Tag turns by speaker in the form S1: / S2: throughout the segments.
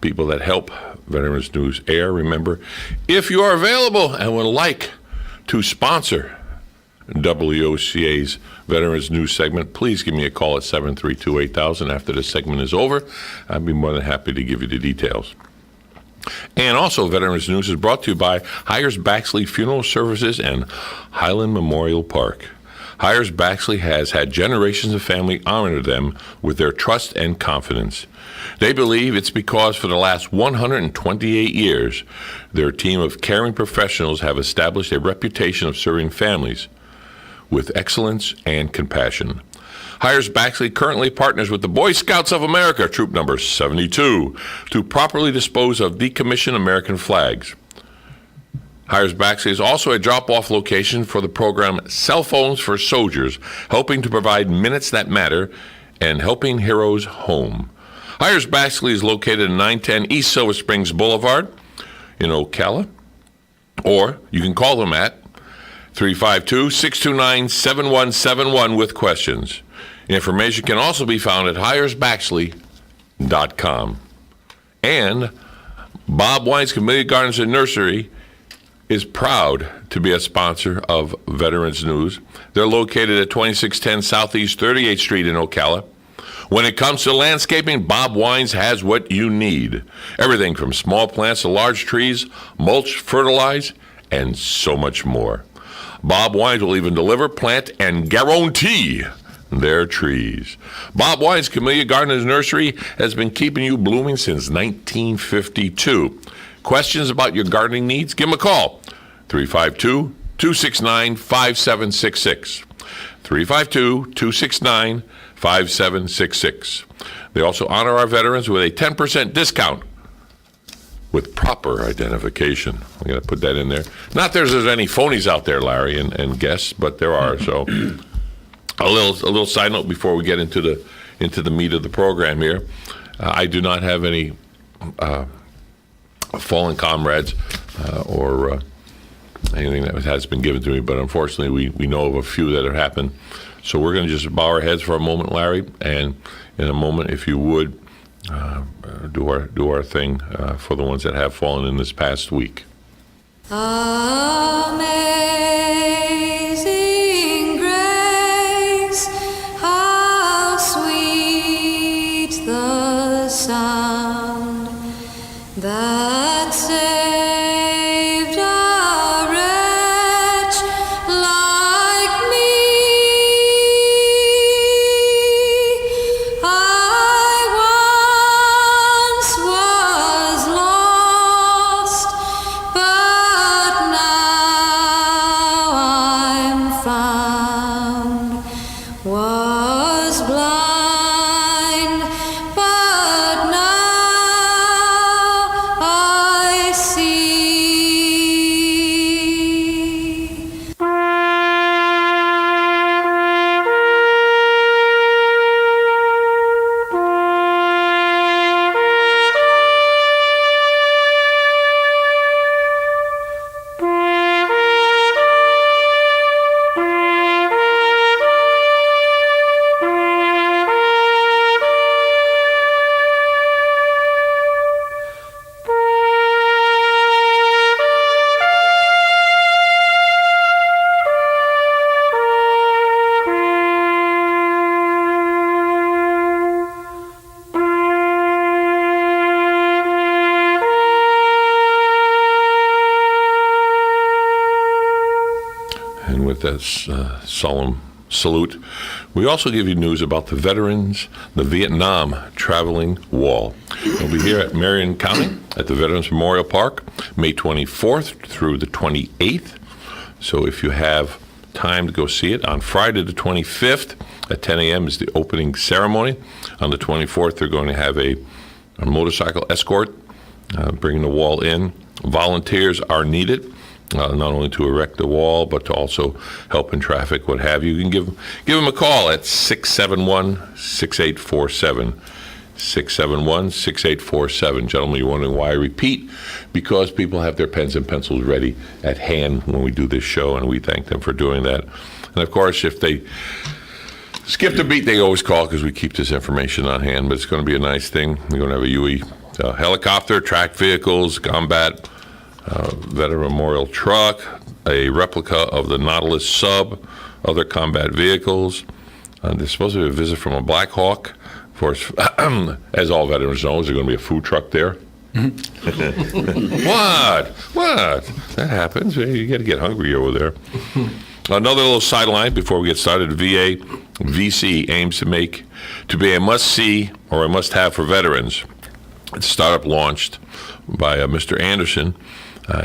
S1: people that help Veterans News air. Remember, if you are available and would like to sponsor WOCA's Veterans News segment, please give me a call at 732-8000 after the segment is over. I'd be more than happy to give you the details. And also, Veterans News is brought to you by Hires Baxley Funeral Services and Highland Memorial Park. Hires Baxley has had generations of family honor them with their trust and confidence. They believe it's because for the last 128 years, their team of caring professionals have established a reputation of serving families with excellence and compassion. Hires Baxley currently partners with the Boy Scouts of America, Troop Number 72, to properly dispose of decommissioned American flags. Hires Baxley is also a drop-off location for the program Cell Phones for Soldiers, helping to provide minutes that matter and helping heroes home. Hires Baxley is located at 910 East Silver Springs Boulevard in Ocala, or you can call them at 352-629-7171 with questions. Information can also be found at hiresbaxley.com. And Bob Wine's Camellia Gardens and Nursery is proud to be a sponsor of Veterans News. They're located at 2610 Southeast 38th Street in Ocala. When it comes to landscaping, Bob Wines has what you need. Everything from small plants to large trees, mulch, fertilize, and so much more. Bob Wines will even deliver, plant, and guarantee their trees. Bob Wine's Camellia Gardens Nursery has been keeping you blooming since 1952. Questions about your gardening needs? Give them a call. 352-269-5766. 352-269-5766. They also honor our veterans with a 10% discount with proper identification. I'm going to put that in there. Not there's any phonies out there, Larry, and guests, but there are. So a little side note before we get into the meat of the program here. I do not have any fallen comrades or anything that has been given to me, but unfortunately we know of a few that have happened. So we're going to just bow our heads for a moment, Larry, and in a moment, if you would, do our thing for the ones that have fallen in this past week.
S2: Amazing grace, how sweet the sound that saved a wretch like me. I once was lost, but now I'm found. Was blind, but now I see.
S1: And with this solemn salute, we also give you news about the veterans, the Vietnam Traveling Wall. We'll be here at Marion County at the Veterans Memorial Park, May 24th through the 28th. So if you have time to go see it, on Friday the 25th at 10 a.m. is the opening ceremony. On the 24th, they're going to have a motorcycle escort bringing the wall in. Volunteers are needed. Not only to erect the wall, but to also help in traffic, what have you. You can give them a call at 671-6847. 671-6847. Gentlemen, you're wondering why I repeat? Because people have their pens and pencils ready at hand when we do this show, and we thank them for doing that. And of course, if they skip the beat, they always call because we keep this information on hand, but it's going to be a nice thing. We're going to have a UE helicopter, tracked vehicles, combat veteran memorial truck, a replica of the Nautilus sub, other combat vehicles. There's supposed to be a visit from a Black Hawk. Of course, as all veterans know, there's going to be a food truck there. What? That happens. You got to get hungry over there. Another little sideline before we get started. VC aims to be a must-see or a must-have for veterans. It's a startup launched by Mr. Anderson.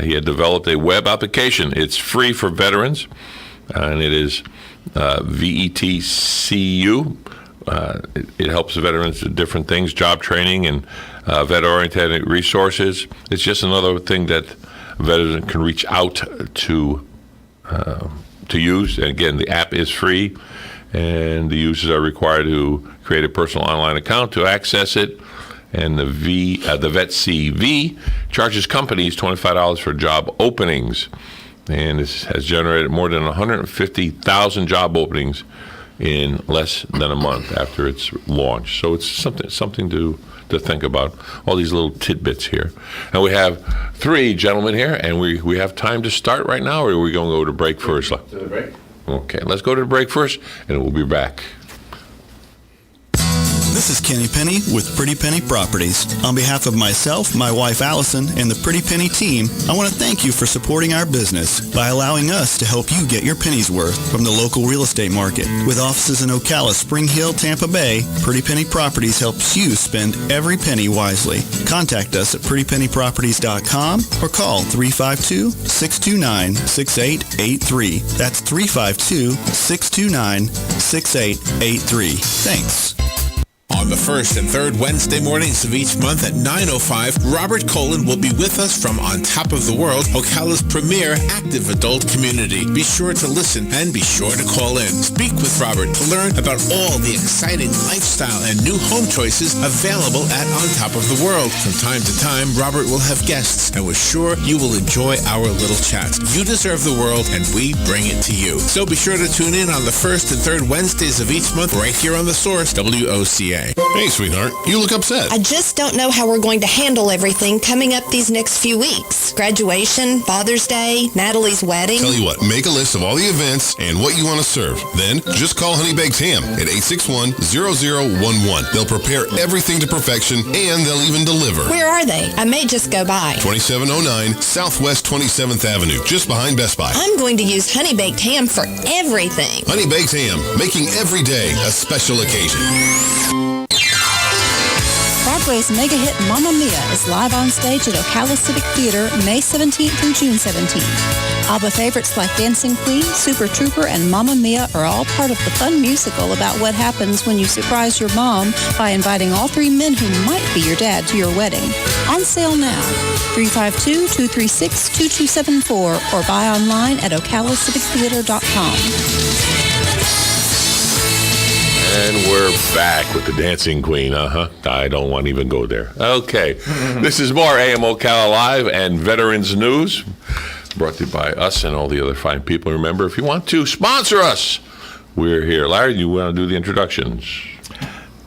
S1: He had developed a web application. It's free for veterans, and it is VETCU. It helps veterans do different things, job training and vet-oriented resources. It's just another thing that veterans can reach out to use. And again, the app is free, and the users are required to create a personal online account to access it. And the VetCV charges companies $25 for job openings, and this has generated more than 150,000 job openings in less than a month after its launch. So it's something to think about, all these little tidbits here. And we have three gentlemen here, and we have time to start right now, or are we going to go to break first?
S3: To the break.
S1: Okay, let's go to the break first, and we'll be back.
S4: This is Kenny Penny with Pretty Penny Properties. On behalf of myself, my wife Allison, and the Pretty Penny team, I want to thank you for supporting our business by allowing us to help you get your penny's worth from the local real estate market. With offices in Ocala, Spring Hill, Tampa Bay, Pretty Penny Properties helps you spend every penny wisely. Contact us at prettypennyproperties.com or call 352-629-6883. That's 352-629-6883. Thanks.
S5: On the first and third Wednesday mornings of each month at 9:05, Robert Colin will be with us from On Top of the World, Ocala's premier active adult community. Be sure to listen and be sure to call in. Speak with Robert to learn about all the exciting lifestyle and new home choices available at On Top of the World. From time to time, Robert will have guests, and we're sure you will enjoy our little chats. You deserve the world, and we bring it to you. So be sure to tune in on the first and third Wednesdays of each month right here on The Source, WOCA.
S6: Hey, sweetheart, you look upset.
S7: I just don't know how we're going to handle everything coming up these next few weeks. Graduation, Father's Day, Natalie's wedding.
S6: Tell you what, make a list of all the events and what you want to serve. Then, just call Honey Baked Ham at 861-0011. They'll prepare everything to perfection, and they'll even deliver.
S7: Where are they? I may just go by.
S6: 2709 Southwest 27th Avenue, just behind Best Buy.
S7: I'm going to use Honey Baked Ham for everything.
S6: Honey Baked Ham, making every day a special occasion.
S8: Broadway's mega hit Mamma Mia is live on stage at Ocala Civic Theater May 17th through June 17th. ABBA favorites like Dancing Queen, Super Trooper, and Mamma Mia are all part of the fun musical about what happens when you surprise your mom by inviting all three men who might be your dad to your wedding. On sale now, 352-236-2274 or buy online at okalacivictheater.com.
S1: And we're back with the Dancing Queen. I don't want to even go there. Okay. This is more AM Ocala Live and Veterans News, brought to you by us and all the other fine people. Remember, if you want to sponsor us, we're here. Larry, you want to do the introductions?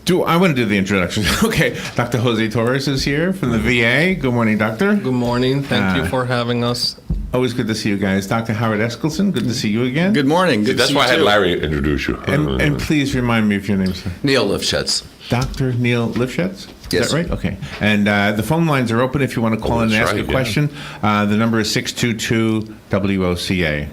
S3: I want to do the introduction? Okay. Dr. Jose Torres is here from the VA. Good morning, Doctor.
S9: Good morning. Thank you for having us.
S3: Always good to see you guys. Dr. Howard Eskelson, good to see you again.
S10: Good morning. Good
S1: That's
S10: to see
S1: why
S10: you
S1: I had
S10: too.
S1: Larry introduce you.
S3: And please remind me of your name, sir.
S10: Neil Lifshutz.
S3: Dr. Neil Lifshutz? Is
S10: Yes.
S3: that right? Okay. And the phone lines are open if you want to call in and
S1: that's
S3: ask
S1: right,
S3: a
S1: yeah.
S3: question. The number is 622-WOCA.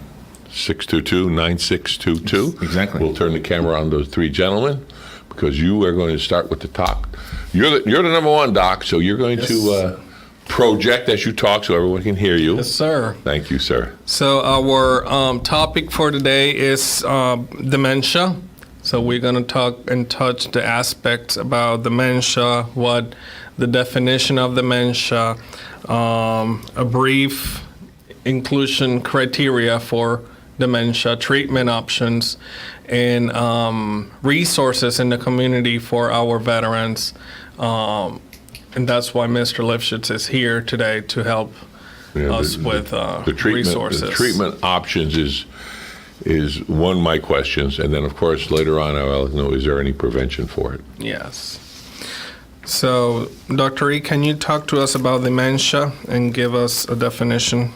S1: 622-9622.
S3: Exactly.
S1: We'll turn the camera on those three gentlemen because you are going to start with the talk. You're the number one, Doc, so you're going to project as you talk so everyone can hear you.
S9: Yes, sir.
S1: Thank you, sir.
S9: So our topic for today is dementia. So we're going to talk and touch the aspects about dementia, what the definition of dementia, a brief inclusion criteria for dementia, treatment options, and resources in the community for our veterans. And that's why Mr. Lifshitz is here today to help us with resources.
S1: The treatment options is one of my questions, and then of course later on I'll know, is there any prevention for it?
S9: Yes. So, Dr. E, can you talk to us about dementia and give us a definition?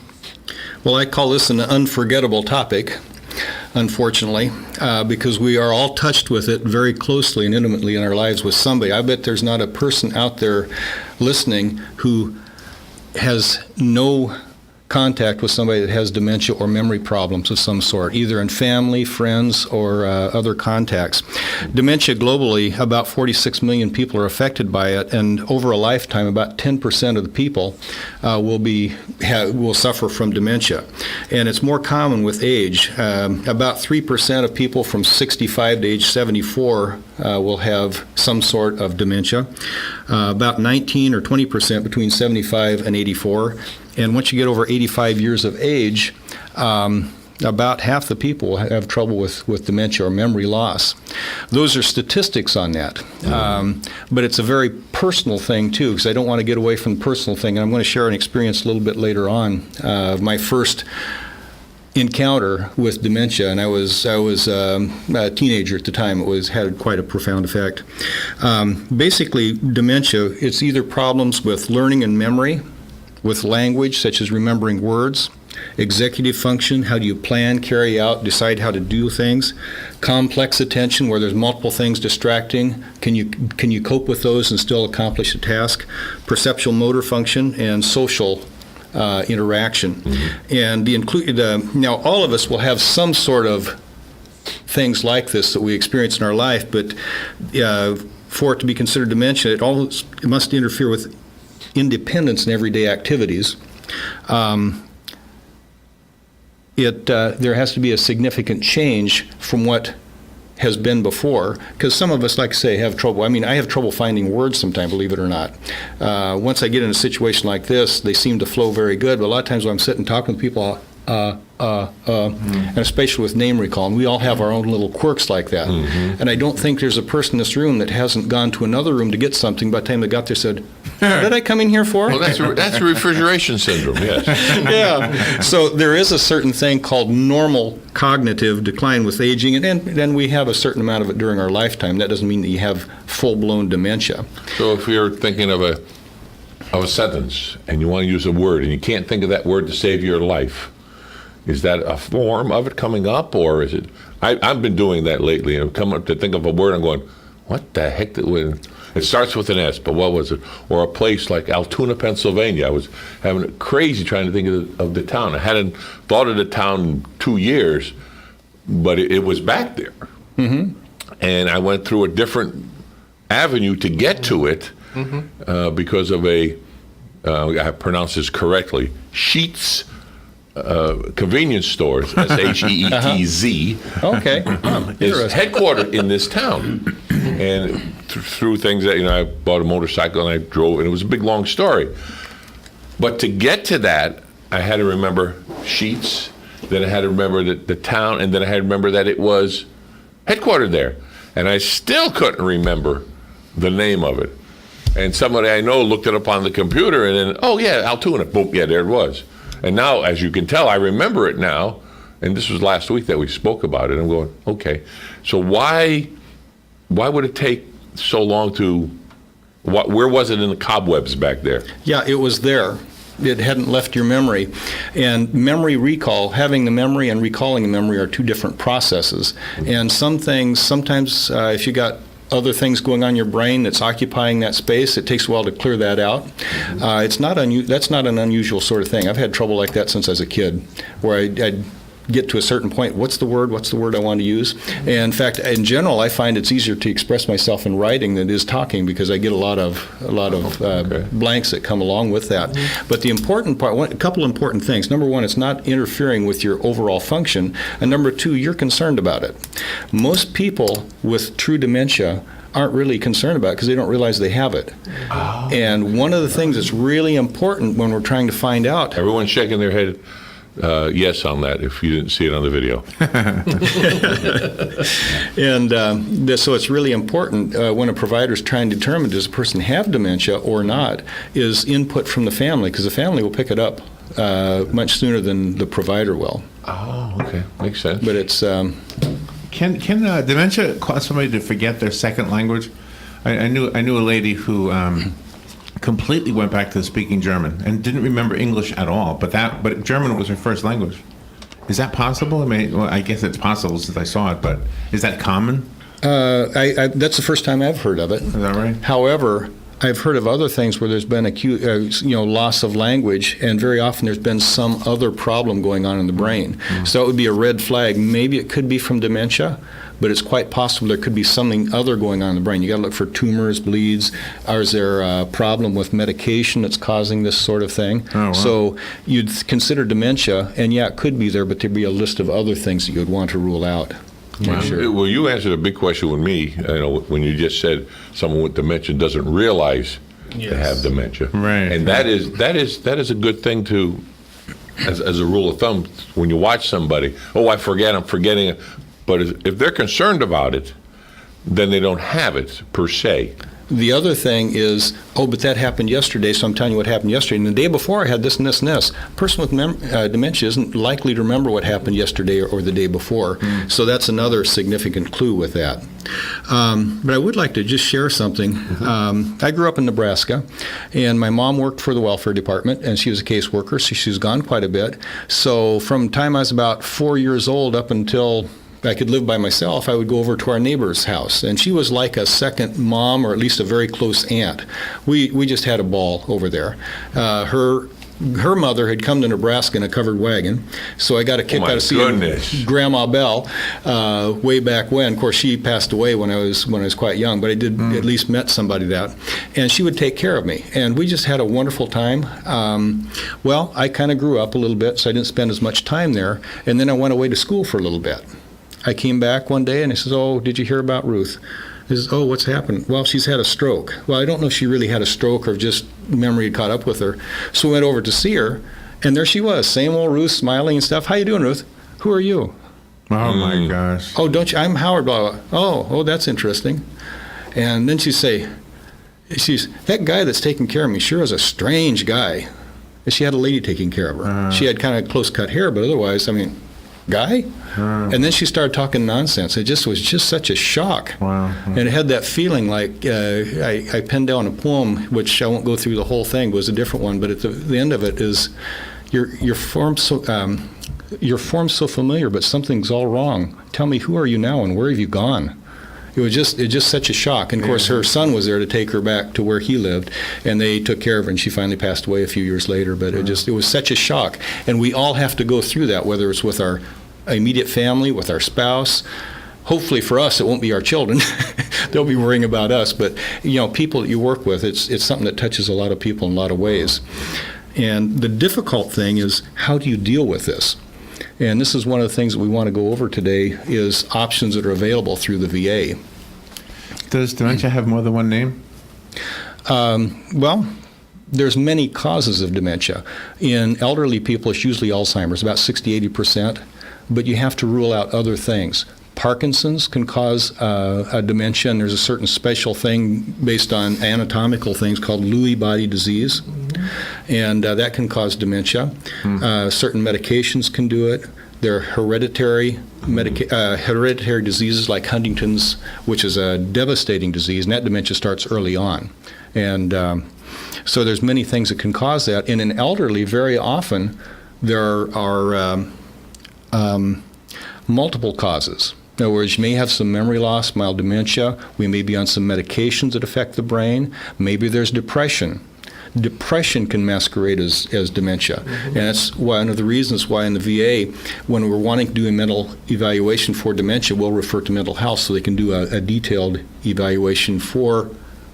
S10: Well, I call this an unforgettable topic, unfortunately, because we are all touched with it very closely and intimately in our lives with somebody. I bet there's not a person out there listening who has no contact with somebody that has dementia or memory problems of some sort, either in family, friends, or other contacts. Dementia globally, about 46 million people are affected by it, and over a lifetime, about 10% of the people will suffer from dementia. And it's more common with age. About 3% of people from 65 to age 74 will have some sort of dementia. About 19 or 20% between 75 and 84. And once you get over 85 years of age, about half the people will have trouble with dementia or memory loss. Those are statistics on that. But it's a very personal thing, too, because I don't want to get away from the personal thing. And I'm going to share an experience a little bit later on. My first encounter with dementia, and I was a teenager at the time. It had quite a profound effect. Basically, dementia, it's either problems with learning and memory, with language, such as remembering words, executive function, how do you plan, carry out, decide how to do things, complex attention, where there's multiple things distracting, can you cope with those and still accomplish a task, perceptual motor function, and social interaction. Mm-hmm. And now all of us will have some sort of things like this that we experience in our life, but for it to be considered dementia, it must interfere with independence in everyday activities. There has to be a significant change from what has been before, because some of us, like I say, have trouble. I mean, I have trouble finding words sometimes, believe it or not. Once I get in a situation like this, they seem to flow very good, but a lot of times when I'm sitting talking with people, and especially with name recall, and we all have our own little quirks like that. Mm-hmm. And I don't think there's a person in this room that hasn't gone to another room to get something by the time they got there said, what did I come in here for?
S1: Well, that's refrigeration syndrome, yes.
S10: Yeah. So there is a certain thing called normal cognitive decline with aging, and then we have a certain amount of it during our lifetime. That doesn't mean that you have full-blown dementia.
S1: So if you're thinking of a sentence and you want to use a word and you can't think of that word to save your life, is that a form of it coming up, or is it? I've been doing that lately, and I've come up to think of a word, and I'm going, what the heck? It starts with an S, but what was it? Or a place like Altoona, Pennsylvania. I was having it crazy trying to think of the town. I hadn't thought of the town in 2 years, but it was back there. Mm-hmm. And I went through a different avenue to get to it because of I pronounce this correctly, Sheetz convenience stores, SHEETZ,
S10: okay.
S1: is headquartered in this town. And through things that, I bought a motorcycle and I drove, and it was a big, long story. But to get to that, I had to remember Sheetz, then I had to remember the town, and then I had to remember that it was headquartered there. And I still couldn't remember the name of it. And somebody I know looked it up on the computer, and then, oh yeah, Altoona, boom, yeah, there it was. And now, as you can tell, I remember it now, and this was last week that we spoke about it. I'm going, okay, so why would it take so long where was it in the cobwebs back there?
S10: Yeah, it was there. It hadn't left your memory. And memory recall, having the memory and recalling the memory are two different processes. And some things, sometimes if you got other things going on in your brain that's occupying that space, it takes a while to clear that out. That's not an unusual sort of thing. I've had trouble like that since I was a kid, where I'd get to a certain point, what's the word I want to use? And in fact, in general, I find it's easier to express myself in writing than it is talking, because I get a lot of blanks that come along with that. But the important part, a couple important things. Number one, it's not interfering with your overall function. And number two, you're concerned about it. Most people with true dementia aren't really concerned about it because they don't realize they have it. Oh. And one of the things that's really important when we're trying to find out...
S1: Everyone's shaking their head yes on that if you didn't see it on the video.
S10: And so it's really important when a provider is trying to determine does a person have dementia or not, is input from the family, because the family will pick it up much sooner than the provider will.
S1: Oh, okay. Makes sense.
S10: But it's...
S3: Can dementia cause somebody to forget their second language? I knew a lady who completely went back to speaking German and didn't remember English at all. But German was her first language. Is that possible? I mean, well, I guess it's possible since I saw it, but is that common?
S10: That's the first time I've heard of it.
S3: Is that right?
S10: However, I've heard of other things where there's been acute, loss of language, and very often there's been some other problem going on in the brain.
S3: Mm-hmm.
S10: So it would be a red flag. Maybe it could be from dementia, but it's quite possible there could be something other going on in the brain. You got to look for tumors, bleeds. Or is there a problem with medication that's causing this sort of thing?
S3: Oh, wow.
S10: So you'd consider dementia, and yeah, it could be there, but there'd be a list of other things that you would want to rule out.
S3: Wow.
S10: Sure.
S1: Well, you answered a big question with me. When you just said someone with dementia doesn't realize they have dementia,
S3: Right.
S1: And that is a good thing to, as a rule of thumb, when you watch somebody. Oh, I'm forgetting it. But if they're concerned about it, then they don't have it per se.
S10: The other thing is, but that happened yesterday, so I'm telling you what happened yesterday. And the day before, I had this and this and this. A person with dementia isn't likely to remember what happened yesterday or the day before. So that's another significant clue with that. But I would like to just share something. I grew up in Nebraska, and my mom worked for the welfare department, and she was a caseworker, so she's gone quite a bit. So from the time I was about 4 years old up until I could live by myself, I would go over to our neighbor's house, and she was like a second mom, or at least a very close aunt. We just had a ball over there. Her mother had come to Nebraska in a covered wagon, so I got a kick out of seeing Grandma Belle way back when. Of course, she passed away when I was quite young, but I did at least met somebody that, and she would take care of me, and we just had a wonderful time. Well, I kind of grew up a little bit, so I didn't spend as much time there, and then I went away to school for a little bit. I came back one day and he says, "Oh, did you hear about Ruth?" He says, "Oh, what's happened?" "Well, she's had a stroke." Well, I don't know if she really had a stroke or just memory had caught up with her. So we went over to see her, and there she was, same old Ruth, smiling and stuff. "How you doing, Ruth?" "Who are you?"
S3: Oh my gosh.
S10: "Oh, don't you? I'm Howard, blah, blah." Oh, that's interesting. And then she's, "That guy that's taking care of me sure is a strange guy." And she had a lady taking care of her. She had kind of close-cut hair, but otherwise, guy? And then she started talking nonsense. It was just such a shock.
S3: Wow.
S10: And it had that feeling like I penned down a poem, which I won't go through the whole thing, was a different one, but at the end of it is, your form's so familiar, but something's all wrong. Tell me, who are you now and where have you gone? It was just such a shock. And of course, her son was there to take her back to where he lived, and they took care of her, and she finally passed away a few years later. But it was such a shock. And we all have to go through that, whether it's with our immediate family, with our spouse. Hopefully for us, it won't be our children. They'll be worrying about us. But people that you work with, it's something that touches a lot of people in a lot of ways. And the difficult thing is, how do you deal with this? And this is one of the things that we want to go over today, is options that are available through the VA.
S3: Does dementia have more than one name?
S10: Well, there's many causes of dementia. In elderly people, it's usually Alzheimer's, about 60-80%, but you have to rule out other things. Parkinson's can cause a dementia, and there's a certain special thing based on anatomical things called Lewy body disease, and that can cause dementia. Certain medications can do it. There are hereditary diseases like Huntington's, which is a devastating disease, and that dementia starts early on. And so there's many things that can cause that. And in elderly, very often, there are multiple causes. In other words, you may have some memory loss, mild dementia. We may be on some medications that affect the brain. Maybe there's depression. Depression can masquerade as dementia. And that's one of the reasons why in the VA, when we're wanting to do a mental evaluation for dementia, we'll refer to mental health so they can do a detailed evaluation for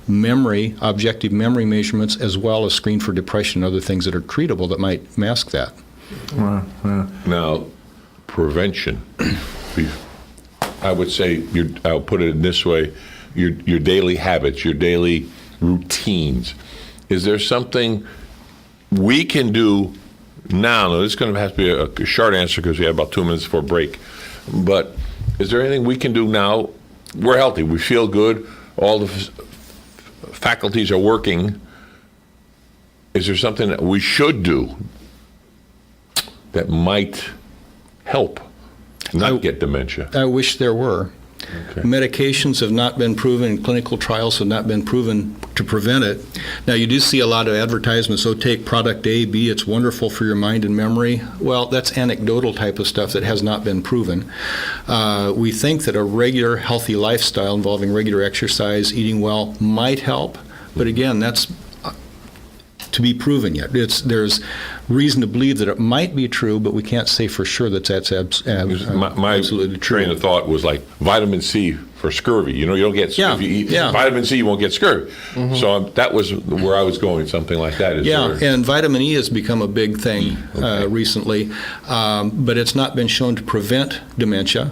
S10: memory, objective memory measurements, as well as screen for depression and other things that are treatable that might mask that.
S3: Wow.
S1: Now, prevention. I would say, I'll put it in this way, your daily habits, your daily routines. Is there something we can do now? This is going to have to be a short answer because we have about 2 minutes for a break. But is there anything we can do now? We're healthy. We feel good. All the faculties are working. Is there something that we should do that might help not get dementia?
S10: I wish there were. Medications have not been proven, clinical trials have not been proven to prevent it. Now, you do see a lot of advertisements, so take product A, B, it's wonderful for your mind and memory. Well, that's anecdotal type of stuff that has not been proven. We think that a regular, healthy lifestyle involving regular exercise, eating well, might help, but again, that's to be proven yet. There's reason to believe that it might be true, but we can't say for sure that that's
S1: My
S10: absolutely true.
S1: train of thought was like vitamin C for scurvy. You don't get
S10: Yeah,
S1: if you eat
S10: yeah.
S1: vitamin C, you won't get scurvy. So that was where I was going. Something like that.
S10: And vitamin E has become a big thing recently, but it's not been shown to prevent dementia.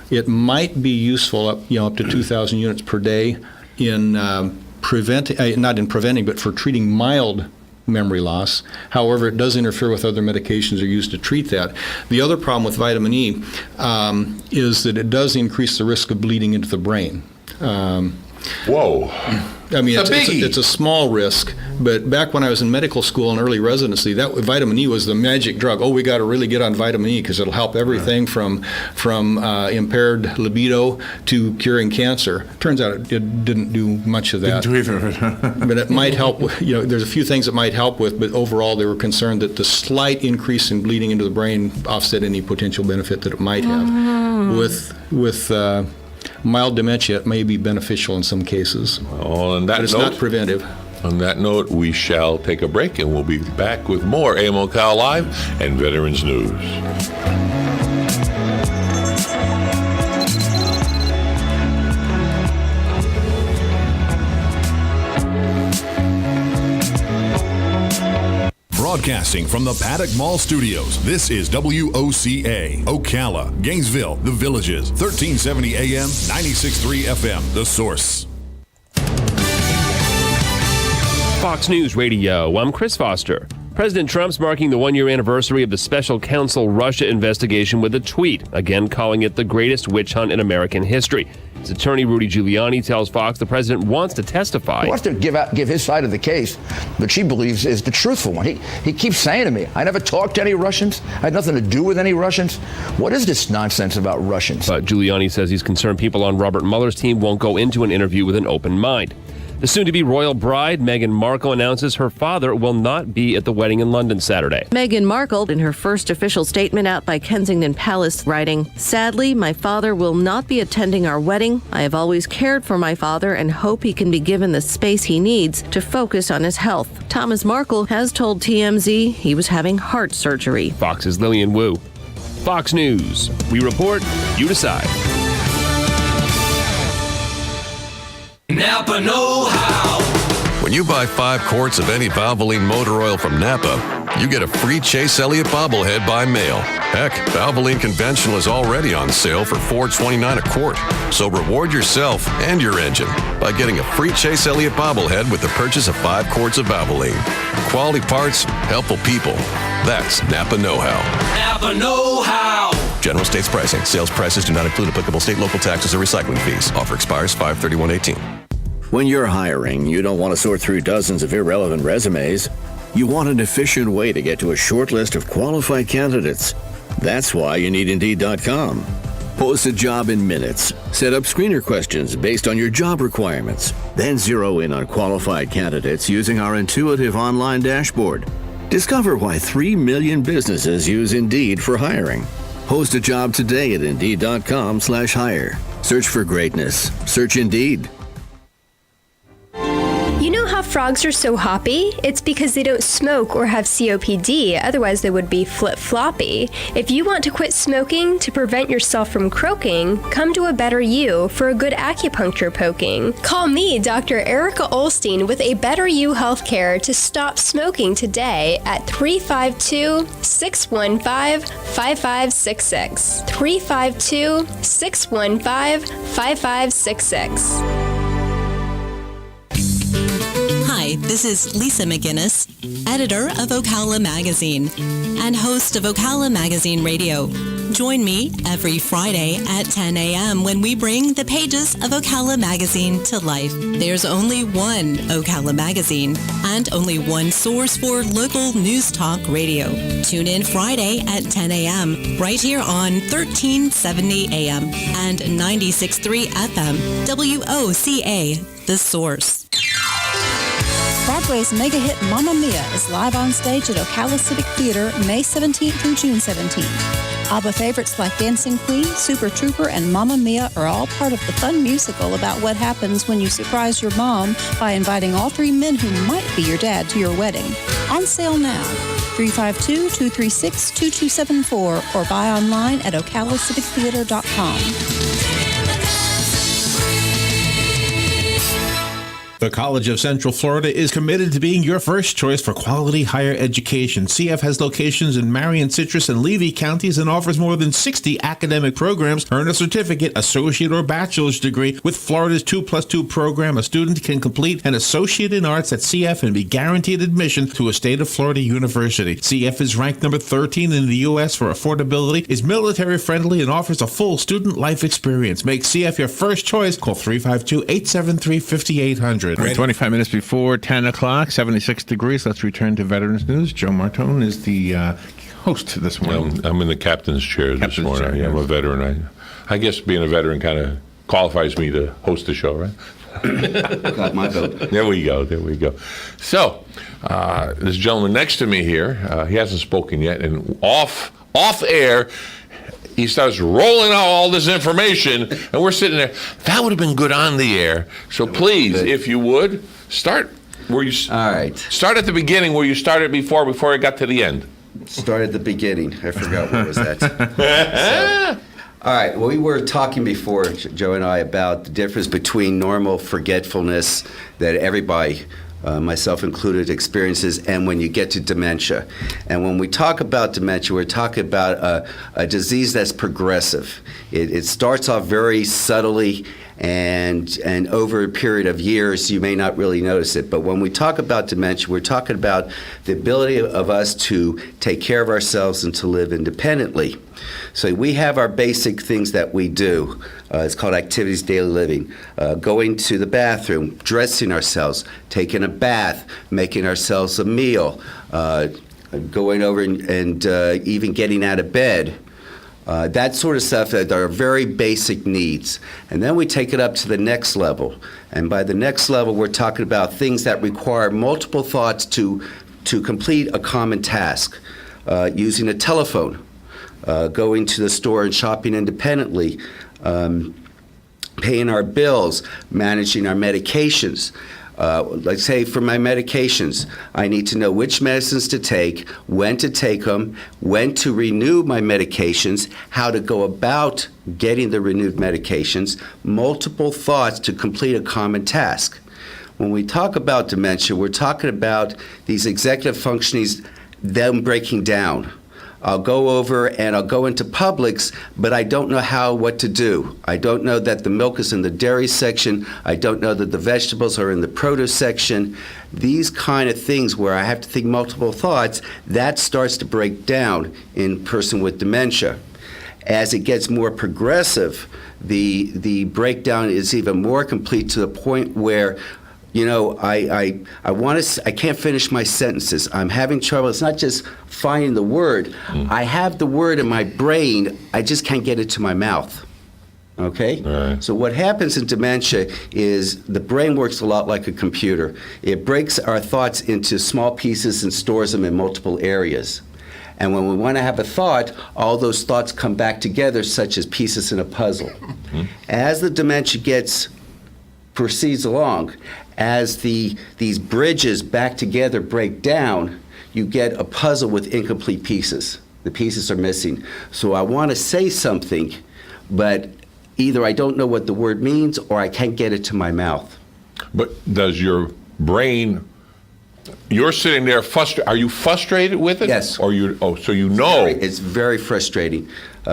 S10: It might be useful up to 2,000 units per day in not in preventing, but for treating mild memory loss. However, it does interfere with other medications that are used to treat that. The other problem with vitamin E is that it does increase the risk of bleeding into the brain.
S1: Whoa.
S10: I mean,
S1: It's a biggie.
S10: it's a small risk, but back when I was in medical school and early residency, that vitamin E was the magic drug. Oh, we got to really get on vitamin E because it'll help everything from impaired libido to curing cancer. Turns out it didn't do much of that. But it might help. There's a few things it might help with, but overall they were concerned that the slight increase in bleeding into the brain offset any potential benefit that it might have. With mild dementia, it may be beneficial in some cases. But it's not preventive.
S1: On that note, we shall take a break, and we'll be back with more AM Ocala Live and Veterans News.
S11: Broadcasting from the Paddock Mall Studios, this is WOCA, Ocala, Gainesville, The Villages, 1370 AM, 96.3 FM, The Source.
S12: Fox News Radio, I'm Chris Foster. President Trump's marking the one-year anniversary of the special counsel Russia investigation with a tweet, again calling it the greatest witch hunt in American history. His attorney, Rudy Giuliani, tells Fox the president wants to testify.
S13: He wants to give his side of the case, but she believes is the truthful one. He keeps saying to me, I never talked to any Russians. I had nothing to do with any Russians. What is this nonsense about Russians?
S12: But Giuliani says he's concerned people on Robert Mueller's team won't go into an interview with an open mind. The soon-to-be royal bride, Meghan Markle, announces her father will not be at the wedding in London Saturday.
S14: Meghan Markle, in her first official statement out by Kensington Palace, writing, "Sadly, my father will not be attending our wedding. I have always cared for my father and hope he can be given the space he needs to focus on his health." Thomas Markle has told TMZ he was having heart surgery.
S12: Fox's Lillian Wu. Fox News. We report, you decide.
S15: Napa know-how. When you buy 5 quarts of any Valvoline motor oil from Napa, you get a free Chase Elliott bobblehead by mail. Heck, Valvoline Conventional is already on sale for $4.29 a quart. So reward yourself and your engine by getting a free Chase Elliott bobblehead with the purchase of 5 quarts of Valvoline. Quality parts, helpful people. That's Napa know-how. Napa know-how. General states pricing. Sales prices do not include applicable state, local taxes, or recycling fees. Offer expires 5/31/18.
S16: When you're hiring, you don't want to sort through dozens of irrelevant resumes. You want an efficient way to get to a short list of qualified candidates. That's why you need Indeed.com. Post a job in minutes. Set up screener questions based on your job requirements. Then zero in on qualified candidates using our intuitive online dashboard. Discover why 3 million businesses use Indeed for hiring. Post a job today at Indeed.com/hire. Search for greatness. Search Indeed.
S17: You know how frogs are so hoppy? It's because they don't smoke or have COPD, otherwise they would be flip-floppy. If you want to quit smoking to prevent yourself from croaking, come to A Better You for a good acupuncture poking. Call me, Dr. Erica Olstein, with A Better You Healthcare to stop smoking today at 352-615-5566. 352-615-5566.
S18: Hi, this is Lisa McGinnis, editor of Ocala Magazine and host of Ocala Magazine Radio. Join me every Friday at 10 a.m. when we bring the pages of Ocala Magazine to life. There's only one Ocala Magazine and only one source for local news talk radio. Tune in Friday at 10 a.m. right here on 1370 a.m. and 96.3 FM. WOCA, The Source.
S8: Broadway's mega hit Mamma Mia is live on stage at Ocala Civic Theater May 17th through June 17th. ABBA favorites like Dancing Queen, Super Trooper, and Mamma Mia are all part of the fun musical about what happens when you surprise your mom by inviting all three men who might be your dad to your wedding. On sale now. 352-236-2274 or buy online at OcalaCivicTheater.com.
S3: The College of Central Florida is committed to being your first choice for quality higher education. CF has locations in Marion, Citrus, and Levy counties and offers more than 60 academic programs. Earn a certificate, associate, or bachelor's degree. With Florida's 2+2 program, a student can complete an associate in arts at CF and be guaranteed admission to a state of Florida university. CF is ranked number 13 in the U.S. for affordability, is military friendly, and offers a full student life experience. Make CF your first choice. Call 352-873-5800. 25 minutes before 10 o'clock, 76 degrees. Let's return to Veterans News. Joe Martone is the host this morning.
S1: I'm in the captain's chair this morning.
S3: Chair,
S1: I'm a veteran. I guess being a veteran kind of qualifies me to host the show, right?
S19: Got my vote.
S1: There we go. So, this gentleman next to me here, he hasn't spoken yet, and off air, he starts rolling out all this information, and we're sitting there. That would have been good on the air. So please, if you would, start where you.
S19: All right.
S1: Start at the beginning where you started before it got to the end.
S19: Start at the beginning. I forgot what was that. All right. Well, we were talking before, Joe and I, about the difference between normal forgetfulness that everybody, myself included, experiences, and when you get to dementia. And when we talk about dementia, we're talking about a disease that's progressive. It starts off very subtly, and over a period of years, you may not really notice it. But when we talk about dementia, we're talking about the ability of us to take care of ourselves and to live independently. So we have our basic things that we do. It's called activities daily living. Going to the bathroom, dressing ourselves, taking a bath, making ourselves a meal, going over and even getting out of bed. That sort of stuff that are very basic needs. And then we take it up to the next level. And by the next level, we're talking about things that require multiple thoughts to complete a common task. Using a telephone, going to the store and shopping independently, paying our bills, managing our medications. Let's say for my medications, I need to know which medicines to take, when to take them, when to renew my medications, how to go about getting the renewed medications, multiple thoughts to complete a common task. When we talk about dementia, we're talking about these executive functionings, them breaking down. I'll go over and I'll go into Publix, but I don't know what to do. I don't know that the milk is in the dairy section. I don't know that the vegetables are in the produce section. These kind of things where I have to think multiple thoughts, that starts to break down in a person with dementia. As it gets more progressive, the breakdown is even more complete to the point where I can't finish my sentences. I'm having trouble. It's not just finding the word. I have the word in my brain. I just can't get it to my mouth. Okay?
S1: Right.
S19: So what happens in dementia is the brain works a lot like a computer. It breaks our thoughts into small pieces and stores them in multiple areas. And when we want to have a thought, all those thoughts come back together, such as pieces in a puzzle. As the dementia proceeds along, as these bridges back together break down, you get a puzzle with incomplete pieces. The pieces are missing. So I want to say something, but either I don't know what the word means or I can't get it to my mouth.
S1: But does your brain, you're sitting there frustrated, are you frustrated with it?
S19: Yes.
S1: Or so you know.
S19: It's very frustrating.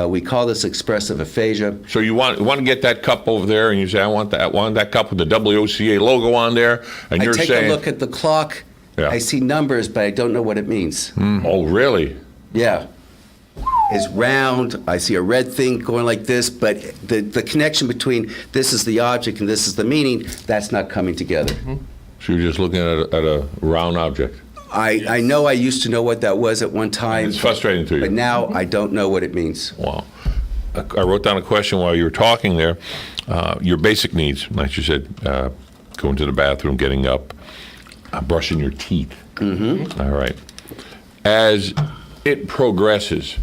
S19: We call this expressive aphasia.
S1: So you want to get that cup over there, and you say, I want that cup with the WOCA logo on there, and you're saying.
S19: I take a look at the clock. Yeah. I see numbers, but I don't know what it means.
S1: Oh, really?
S19: Yeah. is round. I see a red thing going like this, but the connection between this is the object and this is the meaning, that's not coming together.
S1: So you're just looking at a round object.
S19: I know I used to know what that was at one time.
S1: It's frustrating to you.
S19: But now I don't know what it means.
S1: Wow. I wrote down a question while you were talking there. Your basic needs, like you said, going to the bathroom, getting up, brushing your teeth.
S19: Mm-hmm.
S1: All right. As it progresses,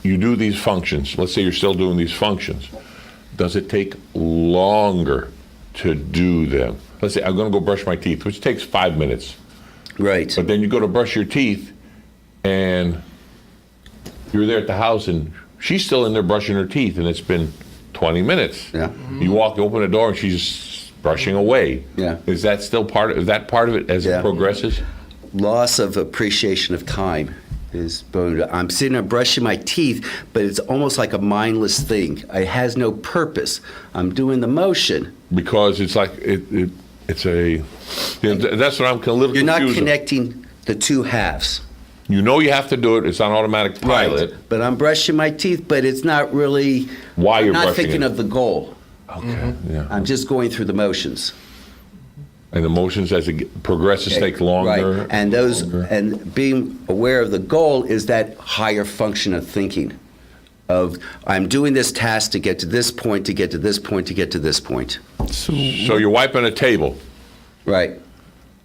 S1: you do these functions. Let's say you're still doing these functions. Does it take longer to do them? Let's say I'm going to go brush my teeth, which takes 5 minutes.
S19: Right.
S1: But then you go to brush your teeth, and you're there at the house, and she's still in there brushing her teeth, and it's been 20 minutes.
S19: Yeah.
S1: You walk, open the door, and she's brushing away.
S19: Yeah.
S1: Is that still part of it as it progresses?
S19: Loss of appreciation of time is. I'm sitting there brushing my teeth, but it's almost like a mindless thing. It has no purpose. I'm doing the motion.
S1: Because it's like it's a. That's what I'm a little confused.
S19: You're not connecting the two halves.
S1: You know you have to do it. It's on automatic pilot.
S19: Right. But I'm brushing my teeth, but it's not really.
S1: Why you're
S19: I'm not
S1: brushing
S19: thinking
S1: it.
S19: of the goal.
S1: Okay. Yeah.
S19: I'm just going through the motions.
S1: And the motions as it progresses take longer.
S19: Right. And and being aware of the goal is that higher function of thinking. Of I'm doing this task to get to this point, to get to this point, to get to this point.
S1: So you're wiping a table.
S19: Right.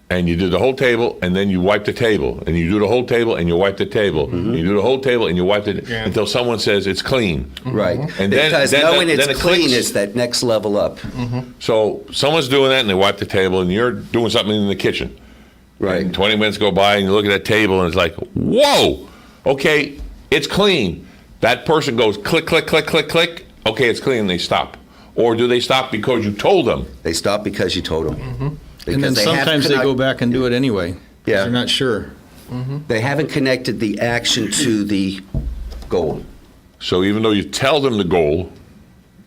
S1: And you do the whole table, and then you wipe the table, and you do the whole table, and you wipe the table, and you do the whole table, and you wipe it until someone says it's clean.
S19: Right.
S1: And
S19: because knowing
S1: then
S19: it's clean is that next level up.
S1: So someone's doing that, and they wipe the table, and you're doing something in the kitchen.
S19: Right.
S1: And 20 minutes go by, and you look at that table, and it's like, whoa, okay, it's clean. That person goes click, click, click, click, click. Okay, it's clean, and they stop. Or do they stop because you told them?
S19: They stop because you told them.
S10: And then sometimes they go back and do it anyway.
S19: Yeah.
S10: They're not sure.
S19: They haven't connected the action to the goal.
S1: So even though you tell them the goal,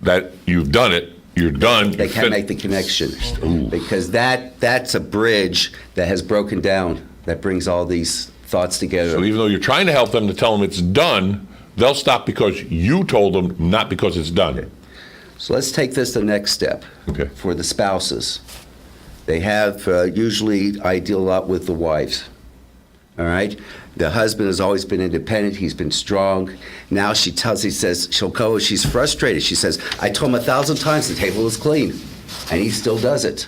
S1: that you've done it, you're done.
S19: They can't make the connection. Because that's a bridge that has broken down, that brings all these thoughts together.
S1: So even though you're trying to help them to tell them it's done, they'll stop because you told them, not because it's done.
S19: So let's take this the next step.
S1: Okay.
S19: For the spouses. They have, usually, I deal a lot with the wives. All right? The husband has always been independent. He's been strong. Now she says, she'll go, she's frustrated. She says, I told him 1,000 times the table is clean. And he still does it.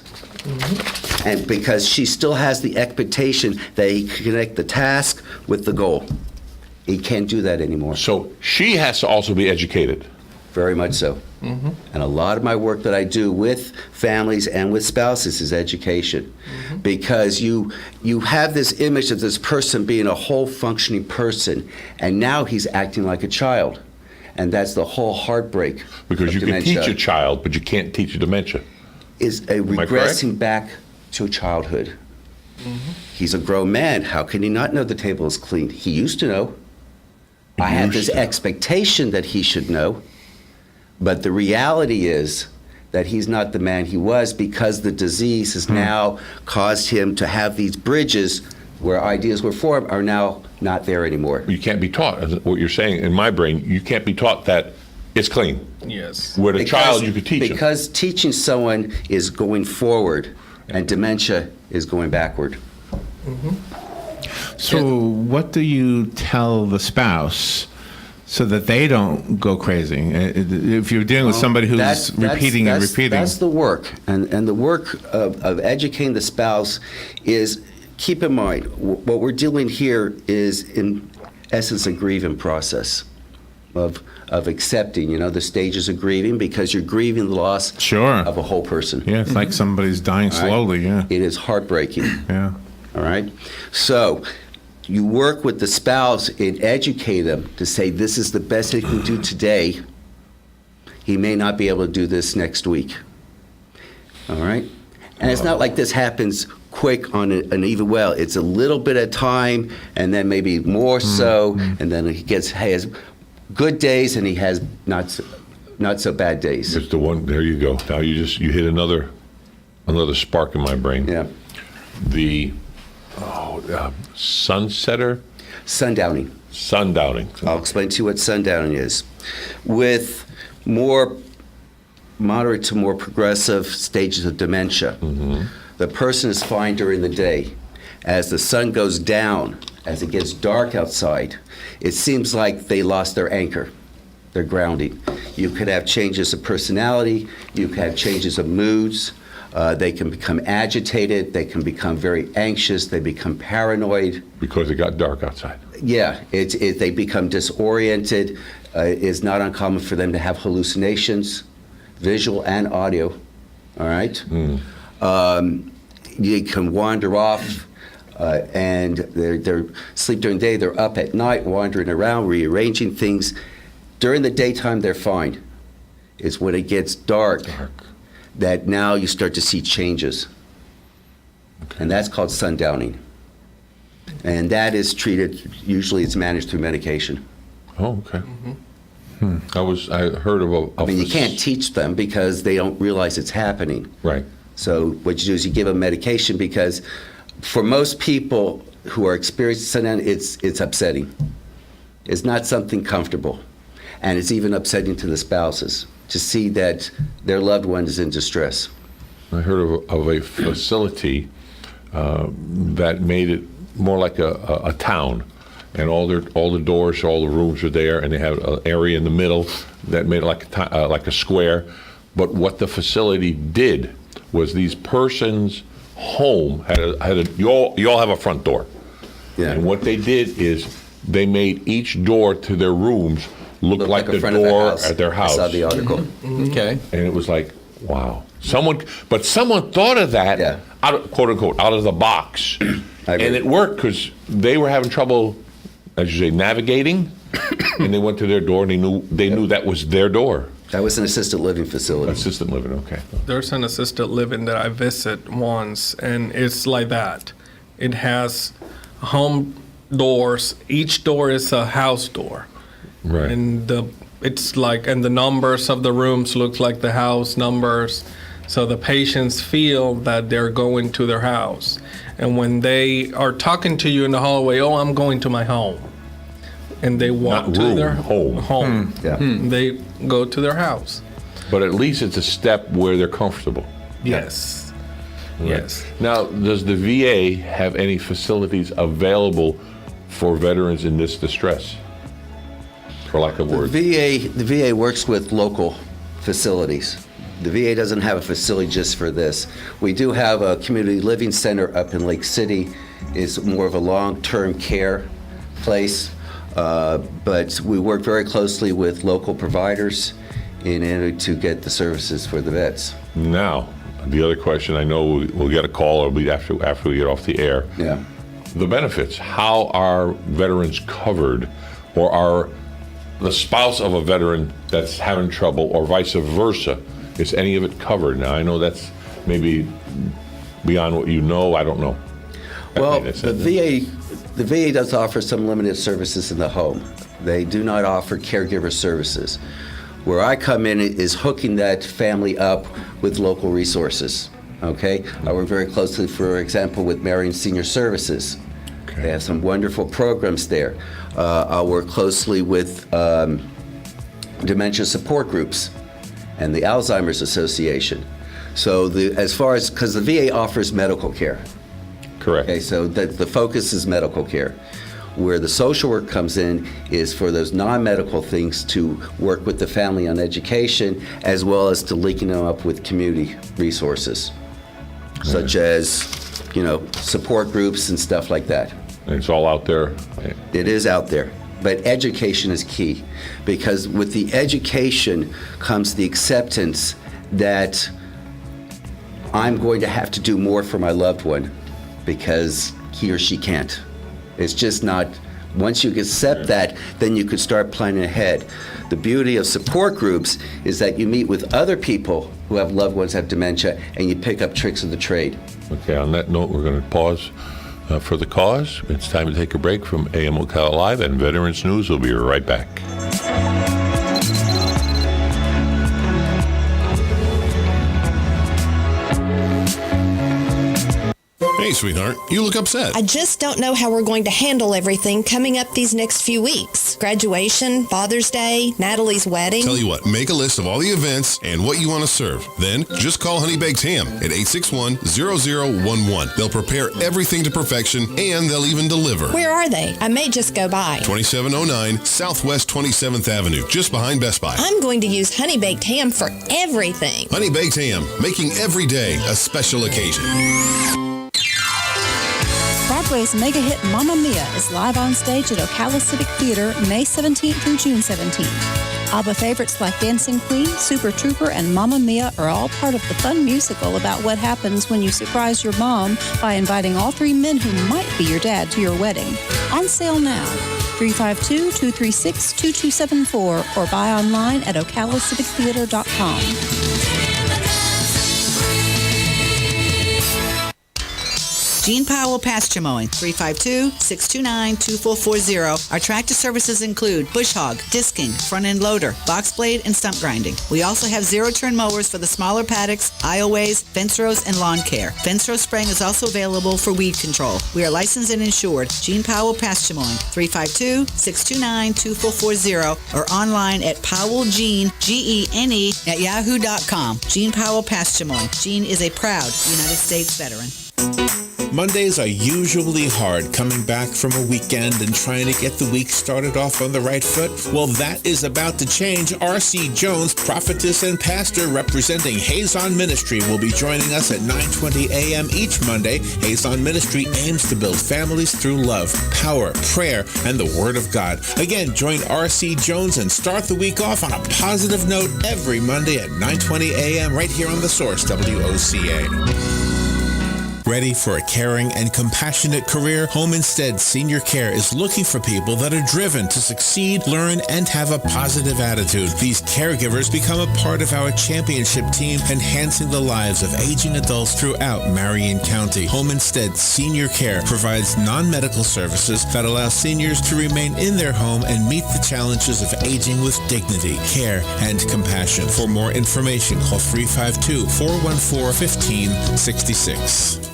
S19: And because she still has the expectation that he can connect the task with the goal. He can't do that anymore.
S1: So she has to also be educated.
S19: Very much so. And a lot of my work that I do with families and with spouses is education. Because you have this image of this person being a whole functioning person, and now he's acting like a child. And that's the whole heartbreak.
S1: Because you
S19: dementia.
S1: can teach a child, but you can't teach a dementia.
S19: Is a regressing back to childhood. He's a grown man. How can he not know the table is clean? He used to know. I have this expectation that he should know. But the reality is that he's not the man he was, because the disease has now caused him to have these bridges where ideas were formed are now not there anymore.
S1: You can't be taught, what you're saying in my brain, you can't be taught that it's clean.
S9: Yes.
S1: With a child, you could teach them.
S19: Because teaching someone is going forward and dementia is going backward.
S3: So what do you tell the spouse so that they don't go crazy? If you're dealing with somebody who's repeating and repeating.
S19: That's the work. And the work of educating the spouse is, keep in mind, what we're dealing here is, in essence, a grieving process of accepting, the stages of grieving, because you're grieving the loss of a whole person.
S3: Yeah, it's like somebody's dying slowly, yeah.
S19: It is heartbreaking.
S3: Yeah.
S19: All right? So you work with the spouse and educate them to say, this is the best he can do today. He may not be able to do this next week. All right? And it's not like this happens quick on an even well. It's a little bit of time, and then maybe more so, and then he has good days, and he has not so bad days.
S1: It's the one. There you go. Now you hit another spark in my brain.
S19: Yeah.
S1: The sunsetter.
S19: Sundowning.
S1: Sundowning.
S19: I'll explain to you what sundowning is. With more moderate to more progressive stages of dementia, the person is fine during the day. As the sun goes down, as it gets dark outside, it seems like they lost their anchor, their grounding. You could have changes of personality, you could have changes of moods, they can become agitated, they can become very anxious, they become paranoid.
S1: Because it got dark outside.
S19: Yeah, they become disoriented. It's not uncommon for them to have hallucinations, visual and audio, all right? You can wander off, and they're sleep during the day, they're up at night, wandering around, rearranging things. During the daytime, they're fine. It's when it gets dark that now you start to see changes. And that's called sundowning. And that is treated, usually it's managed through medication.
S1: Oh, okay. I heard of
S19: I mean, you can't teach them because they don't realize it's happening.
S1: Right.
S19: So what you do is you give them medication because for most people who are experiencing sundowning, it's upsetting. It's not something comfortable. And it's even upsetting to the spouses to see that their loved one is in distress.
S1: I heard of a facility that made it more like a town, and all the doors, all the rooms are there, and they have an area in the middle that made it like a square. But what the facility did was these persons' home had you all have a front door, and what they did is they made each door to their rooms look like the door at their house.
S19: I saw the article.
S10: Okay.
S1: And it was like, wow. Someone thought of that, quote unquote, out of the box. And it worked because they were having trouble, as you say, navigating, and they went to their door and they knew that was their door.
S19: That was an assisted living facility.
S1: Assisted living, okay.
S9: There's an assisted living that I visit once, and it's like that. It has home doors. Each door is a house door.
S1: Right.
S9: And the numbers of the rooms look like the house numbers. So the patients feel that they're going to their house. And when they are talking to you in the hallway, oh, I'm going to my home. And they walk to their home. They go to their house.
S1: But at least it's a step where they're comfortable.
S9: Yes.
S1: Right.
S9: Yes.
S1: Now, does the VA have any facilities available for veterans in this distress? For lack of words.
S19: The VA works with local facilities. The VA doesn't have a facility just for this. We do have a community living center up in Lake City. It's more of a long-term care place, but we work very closely with local providers in order to get the services for the vets.
S1: Now, the other question, I know we'll get a call, it'll be after we get off the air.
S19: Yeah.
S1: The benefits, how are veterans covered, or are the spouse of a veteran that's having trouble, or vice versa, is any of it covered? Now, I know that's maybe beyond what you know, I don't know.
S19: Well, the VA does offer some limited services in the home. They do not offer caregiver services. Where I come in is hooking that family up with local resources, okay? I work very closely, for example, with Marion Senior Services. Okay. They have some wonderful programs there. I'll work closely with dementia support groups and the Alzheimer's Association. So because the VA offers medical care.
S1: Correct.
S19: Okay, so the focus is medical care. Where the social work comes in is for those non-medical things to work with the family on education, as well as to linking them up with community resources, such as, support groups and stuff like that.
S1: And it's all out there?
S19: It is out there. But education is key, because with the education comes the acceptance that I'm going to have to do more for my loved one because he or she can't. It's just not, once you accept that, then you could start planning ahead. The beauty of support groups is that you meet with other people who have loved ones who have dementia, and you pick up tricks of the trade.
S1: Okay, on that note, we're going to pause for the cause. It's time to take a break from AM Ocala Live and Veterans News. We'll be right back.
S6: Hey, sweetheart, you look upset.
S7: I just don't know how we're going to handle everything coming up these next few weeks. Graduation, Father's Day, Natalie's wedding.
S6: Tell you what, make a list of all the events and what you want to serve. Then, just call Honey Baked Ham at 861-0011. They'll prepare everything to perfection, and they'll even deliver.
S7: Where are they? I may just go by.
S6: 2709 Southwest 27th Avenue, just behind Best Buy.
S7: I'm going to use Honey Baked Ham for everything.
S6: Honey Baked Ham, making every day a special occasion.
S8: Broadway's mega hit Mamma Mia is live on stage at Ocala Civic Theater May 17th through June 17th. ABBA favorites like Dancing Queen, Super Trooper, and Mamma Mia are all part of the fun musical about what happens when you surprise your mom by inviting all three men who might be your dad to your wedding. On sale now. 352-236-2274 or buy online at okalacivictheater.com.
S20: Gene Powell Pasture Mowing, 352-629-2440. Our tractor services include bush hog, disking, front end loader, box blade, and stump grinding. We also have zero-turn mowers for the smaller paddocks, aisleways, fence rows, and lawn care. Fence row spraying is also available for weed control. We are licensed and insured. Gene Powell Pasture Mowing, 352-629-2440 or online at powellgene, Gene, at yahoo.com. Gene Powell Pasture Mowing. Gene is a proud United States veteran.
S5: Mondays are usually hard, coming back from a weekend and trying to get the week started off on the right foot. Well, that is about to change. R.C. Jones, prophetess and pastor representing Hazon Ministry, will be joining us at 9:20 a.m. each Monday. Hazon Ministry aims to build families through love, power, prayer, and the Word of God. Again, join R.C. Jones and start the week off on a positive note every Monday at 9:20 a.m. right here on The Source, WOCA. Ready for a caring and compassionate career? Home Instead Senior Care is looking for people that are driven to succeed, learn, and have a positive attitude. These caregivers become a part of our championship team, enhancing the lives of aging adults throughout Marion County. Home Instead Senior Care provides non-medical services that allow seniors to remain in their home and meet the challenges of aging with dignity, care, and compassion. For more information, call 352-414-1566.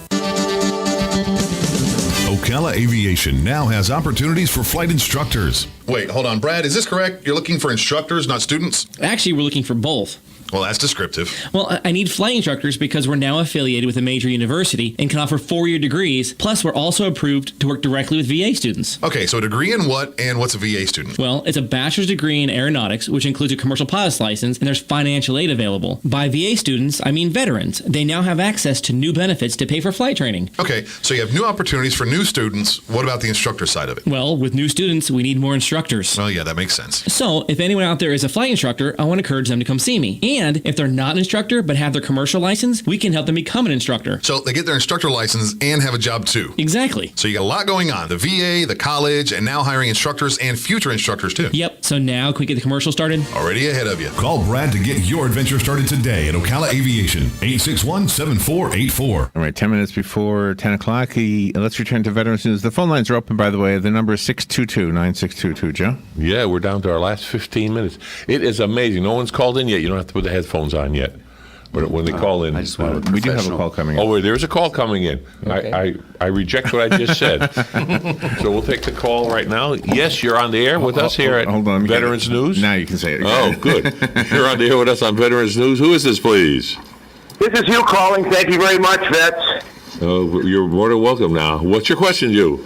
S11: Ocala Aviation now has opportunities for flight instructors.
S6: Wait, hold on, Brad, is this correct? You're looking for instructors, not students?
S21: Actually, we're looking for both.
S6: Well, that's descriptive.
S21: Well, I need flight instructors because we're now affiliated with a major university and can offer 4-year degrees. Plus, we're also approved to work directly with VA students.
S6: Okay, so a degree in what, and what's a VA student?
S21: Well, it's a bachelor's degree in aeronautics, which includes a commercial pilot's license, and there's financial aid available. By VA students, I mean veterans. They now have access to new benefits to pay for flight training.
S6: Okay, so you have new opportunities for new students. What about the instructor side of it?
S21: Well, with new students, we need more instructors.
S6: Well, yeah, that makes sense.
S21: So, if anyone out there is a flight instructor, I want to encourage them to come see me. And if they're not an instructor but have their commercial license, we can help them become an instructor.
S6: So they get their instructor license and have a job too.
S21: Exactly.
S6: So you got a lot going on. The VA, the college, and now hiring instructors and future instructors too.
S21: Yep. So now can we get the commercial started?
S6: Already ahead of you.
S11: Call Brad to get your adventure started today at Ocala Aviation, 861-7484.
S3: All right, 10 minutes before 10 o'clock. Let's return to Veterans News. The phone lines are open, by the way. The number is 622-9622. Joe?
S1: Yeah, we're down to our last 15 minutes. It is amazing. No one's called in yet. You don't have to put the headphones on yet. But when they call in,
S19: I just wanted
S3: we do have a call coming in.
S1: Oh, wait, there's a call coming in.
S3: Okay.
S1: I reject what I just said. So we'll take the call right now. Yes, you're on the air with us here at Veterans News.
S3: Now you can say it again.
S1: Oh, good. You're on the air with us on Veterans News. Who is this, please?
S22: This is Hugh calling. Thank you very much, Vets.
S1: Oh, you're more than welcome now. What's your question, Hugh?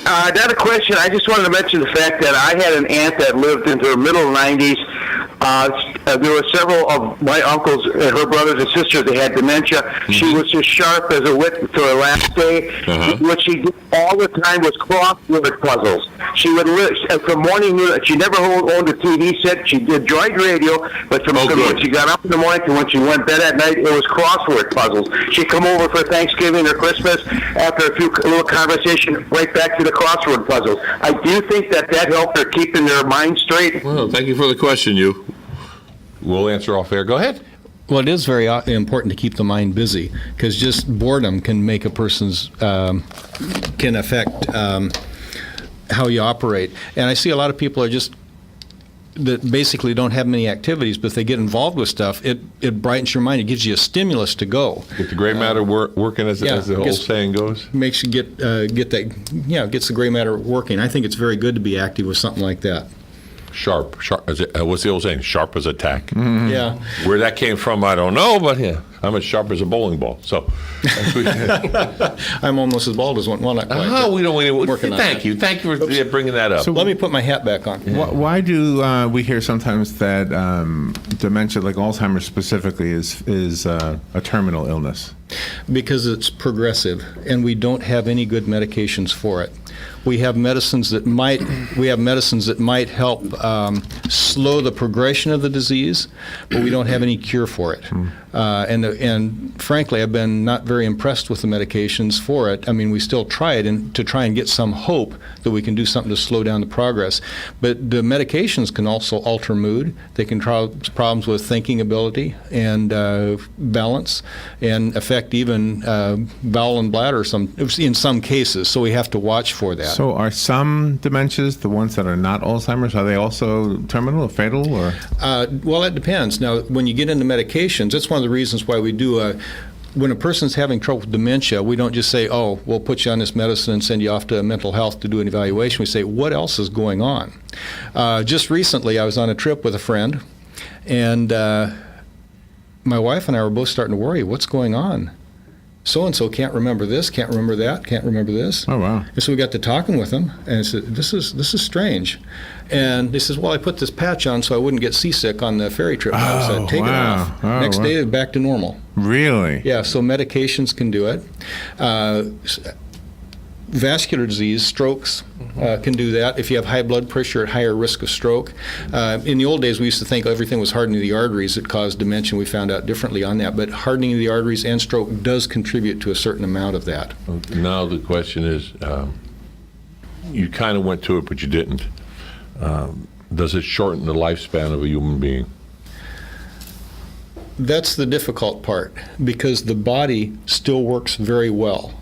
S22: Not a question. I just wanted to mention the fact that I had an aunt that lived into her middle 90s. There were several of my uncles and her brothers and sisters that had dementia. Mm-hmm. She was as sharp as a whip to her last day. Uh-huh. What she did all the time was crossword puzzles. She would from morning, she never owned a TV set. She enjoyed radio, but from when she got up in the morning to when she went to bed at night, it was crossword puzzles. She'd come over for Thanksgiving or Christmas, after a little conversation, right back to the crossword puzzles. I do think that helped her keeping their mind straight.
S1: Well, thank you for the question, Hugh. We'll answer off air. Go ahead.
S10: Well, it is very important to keep the mind busy because just boredom can make a person's, can affect how you operate. And I see a lot of people are just that basically don't have many activities, but if they get involved with stuff, it brightens your mind. It gives you a stimulus to go.
S1: Get the gray matter working, as the old saying goes.
S10: Makes you get that, gets the gray matter working. I think it's very good to be active with something like that.
S1: Sharp. What's the old saying? Sharp as a tack.
S10: Mm-hmm. Yeah.
S1: Where that came from, I don't know, but yeah, I'm as sharp as a bowling ball. So,
S10: I'm almost as bald as one. Well, not quite.
S1: Thank you for bringing that up.
S10: So let me put my hat back on.
S3: Why do we hear sometimes that dementia, like Alzheimer's specifically, is a terminal illness?
S10: Because it's progressive, and we don't have any good medications for it. We have medicines that might help slow the progression of the disease, but we don't have any cure for it. And frankly, I've been not very impressed with the medications for it. I mean, we still try it to try and get some hope that we can do something to slow down the progress. But the medications can also alter mood. They can cause problems with thinking ability and balance, and affect even bowel and bladder in some cases. So we have to watch for that.
S3: So are some dementias, the ones that are not Alzheimer's, are they also terminal or fatal? Or?
S10: Well, it depends. Now, when you get into medications, that's one of the reasons why we do when a person's having trouble with dementia, we don't just say, oh, we'll put you on this medicine and send you off to mental health to do an evaluation. We say, what else is going on? Just recently, I was on a trip with a friend, and my wife and I were both starting to worry, what's going on? So-and-so can't remember this, can't remember that, can't remember this.
S3: Oh, wow.
S10: And so we got to talking with them, and I said, this is strange. And he says, well, I put this patch on so I wouldn't get seasick on the ferry trip. I said, take it off. Next day, back to normal.
S3: Really?
S10: Yeah, so medications can do it. Vascular disease, strokes, can do that. If you have high blood pressure, at higher risk of stroke. In the old days, we used to think everything was hardening the arteries that caused dementia. We found out differently on that. But hardening of the arteries and stroke does contribute to a certain amount of that.
S1: Now the question is, you kind of went to it, but you didn't. Does it shorten the lifespan of a human being?
S10: That's the difficult part, because the body still works very well.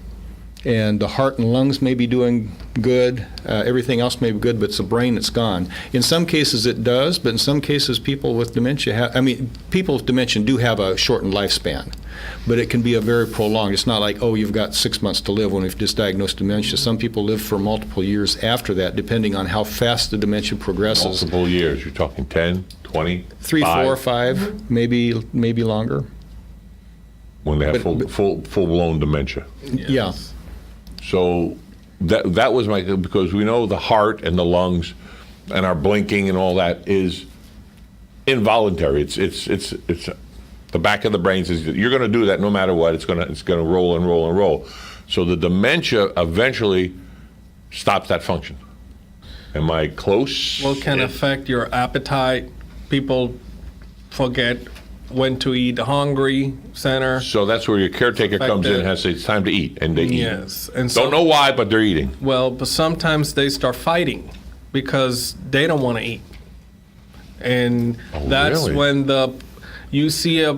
S10: And the heart and lungs may be doing good, everything else may be good, but it's the brain that's gone. In some cases it does, but in some cases people with dementia people with dementia do have a shortened lifespan, but it can be a very prolonged. It's not like, oh, you've got 6 months to live when we've just diagnosed dementia. Some people live for multiple years after that, depending on how fast the dementia progresses.
S1: Multiple years, you're talking 10, 20,
S10: 3, 4, 5, maybe longer.
S1: When they have full-blown dementia.
S10: Yeah.
S1: So that was because we know the heart and the lungs and our blinking and all that is involuntary. It's the back of the brain says you're going to do that no matter what. It's going to roll and roll and roll. So the dementia eventually stops that function. Am I close?
S9: Well, it can affect your appetite. People forget when to eat, hungry center.
S1: So that's where your caretaker comes in and has to say it's time to eat, and they eat.
S9: Yes. And
S1: don't know why, but they're eating.
S9: Well, but sometimes they start fighting because they don't want to eat. And that's
S1: really?
S9: when you see a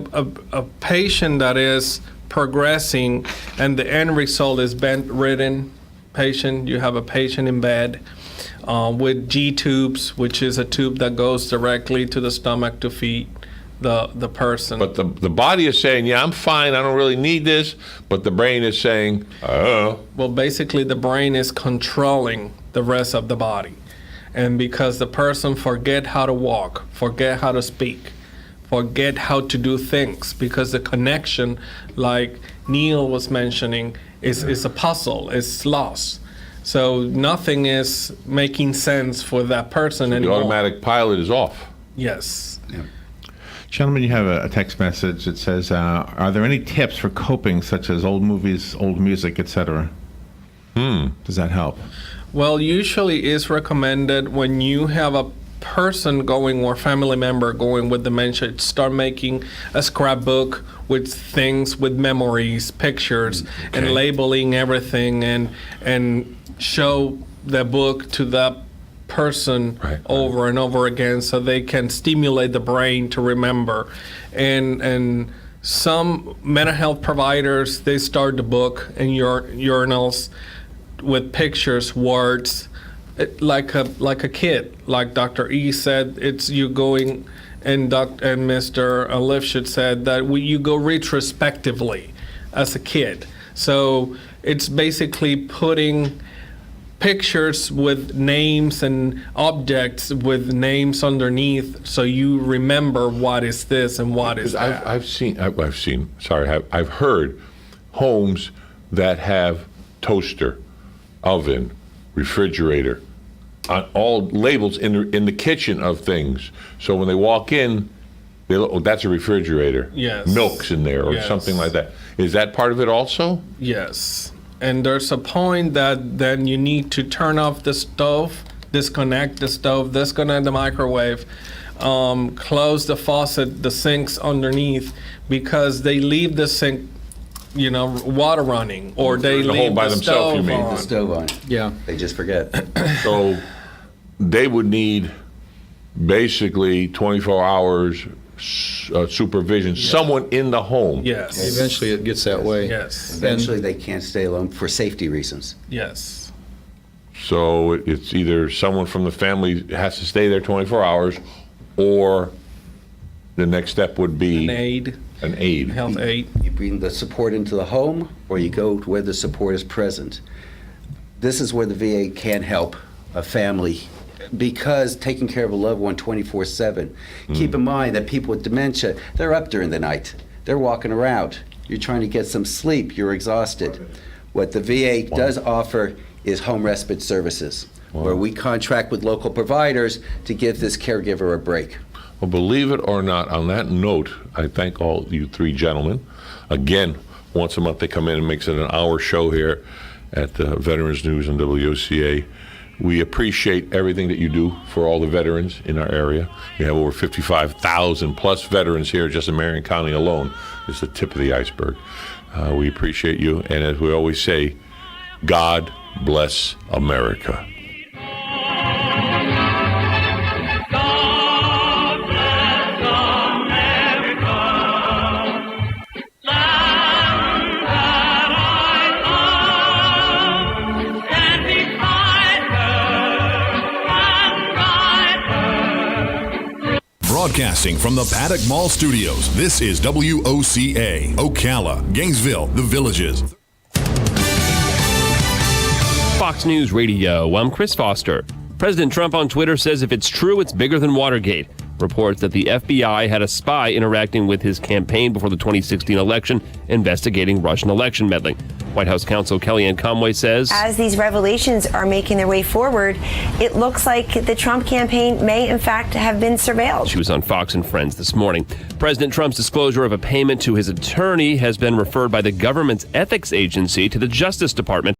S9: patient that is progressing and the end result is bedridden patient. You have a patient in bed with G-tubes, which is a tube that goes directly to the stomach to feed the person.
S1: But the body is saying, yeah, I'm fine, I don't really need this, but the brain is saying, oh.
S9: Well, basically the brain is controlling the rest of the body. And because the person forget how to walk, forget how to speak, forget how to do things, because the connection, like Neil was mentioning, is a puzzle, it's lost. So nothing is making sense for that person anymore.
S1: The automatic pilot is off.
S9: Yes.
S19: Yeah.
S3: Gentlemen, you have a text message that says, are there any tips for coping, such as old movies, old music, etc.? Does that help?
S9: Well, usually it's recommended when you have a person going or family member going with dementia, start making a scrapbook with things, with memories, pictures, and labeling everything, and show the book to that person over and over again so they can stimulate the brain to remember. And some mental health providers, they start the book in your journals with pictures, words, like a kid, like Dr. E said, it's you going, and Mr. Lifshitz said that you go retrospectively as a kid. So it's basically putting pictures with names and objects with names underneath, so you remember what is this and what is that.
S1: I've heard homes that have toaster, oven, refrigerator, on all labels in the kitchen of things. So when they walk in, they look, oh, that's a refrigerator.
S9: Yes.
S1: Milk's in there or
S9: Yes.
S1: something like that. Is that part of it also?
S9: Yes. And there's a point that then you need to turn off the stove, disconnect the stove, disconnect the microwave, close the faucet, the sinks underneath, because they leave the sink, water running, or they
S1: The
S9: leave
S1: hole by
S9: the
S1: themselves, you
S9: stove
S1: mean?
S9: on.
S19: The stove on.
S10: Yeah.
S19: They just forget.
S1: So they would need basically 24 hours supervision, someone in the home.
S9: Yes.
S10: Eventually it gets that way.
S9: Yes.
S19: Eventually, they can't stay alone for safety reasons.
S9: Yes.
S1: So it's either someone from the family has to stay there 24 hours, or the next step would be
S9: An aid. Health aid.
S19: You bring the support into the home, or you go to where the support is present. This is where the VA can help a family, because taking care of a loved one 24/7. Keep in mind that people with dementia, they're up during the night. They're walking around. You're trying to get some sleep. You're exhausted. What the VA does offer is home respite services, where we contract with local providers to give this caregiver a break.
S1: Well, believe it or not, on that note, I thank all you three gentlemen. Again, once a month they come in and makes it an hour show here at Veterans News on WOCA. We appreciate everything that you do for all the veterans in our area. We have over 55,000 plus veterans here just in Marion County alone. It's the tip of the iceberg. We appreciate you, and as we always say, God bless America.
S11: Broadcasting from the Paddock Mall Studios, this is WOCA, Ocala, Gainesville, The Villages.
S12: Fox News Radio, I'm Chris Foster. President Trump on Twitter says if it's true, it's bigger than Watergate. Reports that the FBI had a spy interacting with his campaign before the 2016 election, investigating Russian election meddling. White House counsel Kellyanne Conway says,
S2: as these revelations are making their way forward, it looks like the Trump campaign may, in fact, have been surveilled.
S12: She was on Fox and Friends this morning. President Trump's disclosure of a payment to his attorney has been referred by the government's ethics agency to the Justice Department.